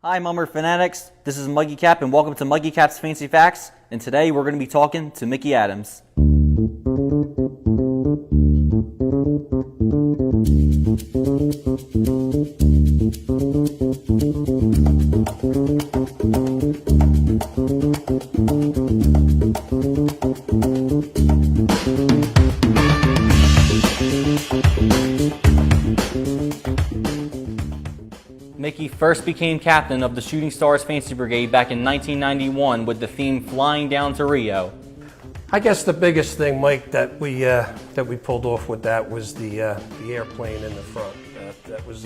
Hi, Mummer Fanatics. This is Mikey Cap, and welcome to Mikey Cap's Fancy Facts. And today we're going to be talking to Mickey Adams. Mickey first became captain of the Shooting Stars Fancy Brigade back in 1991 with the theme Flying Down to Rio. I guess the biggest thing, Mike, that we pulled off with that was the airplane in the front. That was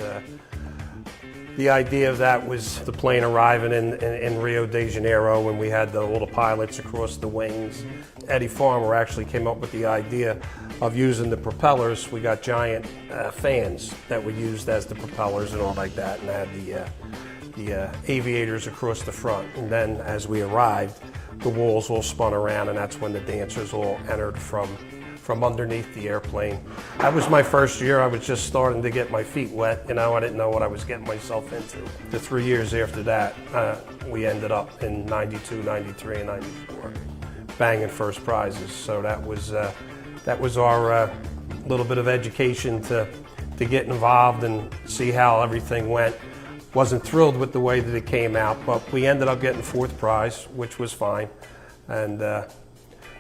the idea of that was the plane arriving in Rio de Janeiro when we had all the pilots across the wings. Eddie Farmer actually came up with the idea of using the propellers. We got giant fans that were used as the propellers and all like that, and had the aviators across the front. And then as we arrived, the walls all spun around, and that's when the dancers all entered from underneath the airplane. That was my first year. I was just starting to get my feet wet. I didn't know what I was getting myself into. The 3 years after that, we ended up in 92, 93, and 94, banging first prizes. So that was our little bit of education to get involved and see how everything went. Wasn't thrilled with the way that it came out, but we ended up getting fourth prize, which was fine. And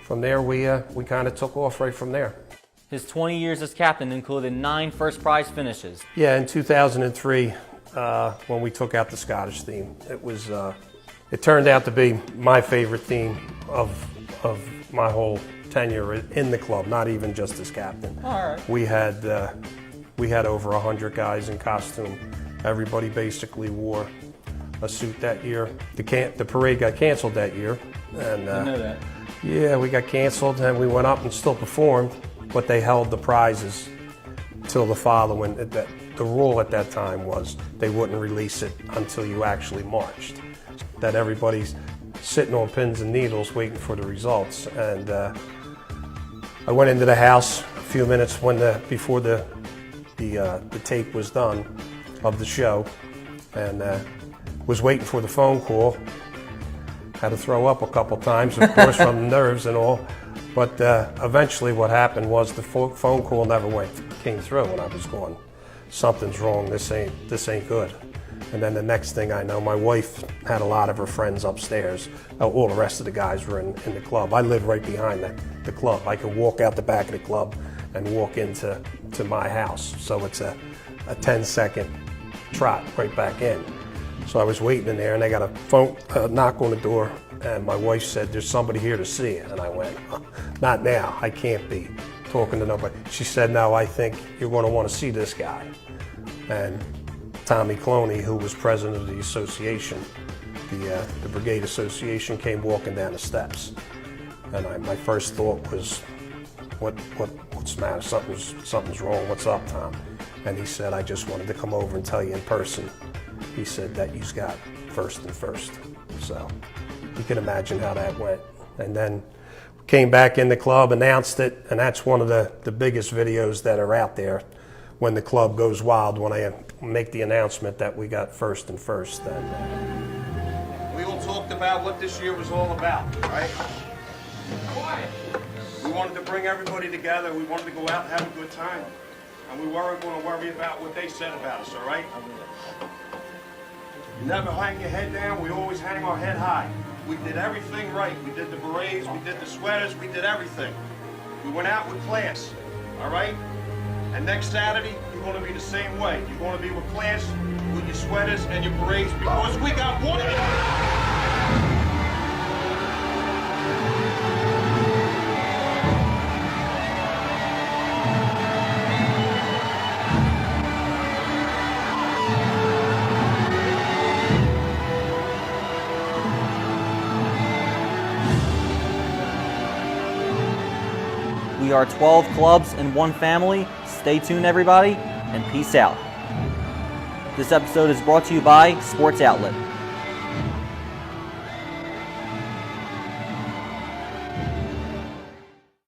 from there, we kind of took off right from there. His 20 years as captain included 9 first prize finishes. Yeah, in 2003, when we took out the Scottish theme, it turned out to be my favorite theme of my whole tenure in the club, not even just as captain. All right. We had over 100 guys in costume. Everybody basically wore a suit that year. The parade got canceled that year, and I know that. Yeah, we got canceled, and we went up and still performed, but they held the prizes till the following. The rule at that time was they wouldn't release it until you actually marched. That everybody's sitting on pins and needles waiting for the results. And I went into the house a few minutes before the tape was done of the show, and was waiting for the phone call. Had to throw up a couple times, of course, from the nerves and all. But eventually what happened was the phone call never came through, and I was going, something's wrong, this ain't good. And then the next thing I know, my wife had a lot of her friends upstairs. All the rest of the guys were in the club. I live right behind the club. I could walk out the back of the club and walk into my house. So it's a 10-second trot right back in. So I was waiting in there, and I got a knock on the door, and my wife said, "There's somebody here to see you." And I went, "Not now, I can't be talking to nobody." She said, "No, I think you're going to want to see this guy." And Tommy Cloney, who was president of the association, the Brigade Association, came walking down the steps. And my first thought was, what's the matter? Something's wrong. What's up, Tom? And he said, "I just wanted to come over and tell you in person." He said that you've got first and first. So you can imagine how that went. And then came back in the club, announced it, and that's one of the biggest videos that are out there when the club goes wild, when I make the announcement that we got first and first. And we all talked about what this year was all about, right? Quiet. We wanted to bring everybody together. We wanted to go out and have a good time. And we weren't going to worry about what they said about us, all right? You never hang your head down. We always hang our head high. We did everything right. We did the berets, we did the sweaters, we did everything. We went out with class, all right? And next Saturday, you're going to be the same way. You're going to be with class, with your sweaters and your berets, because we got one of you. We are 12 clubs and 1 family. Stay tuned, everybody, and peace out. This episode is brought to you by Sports Outlet.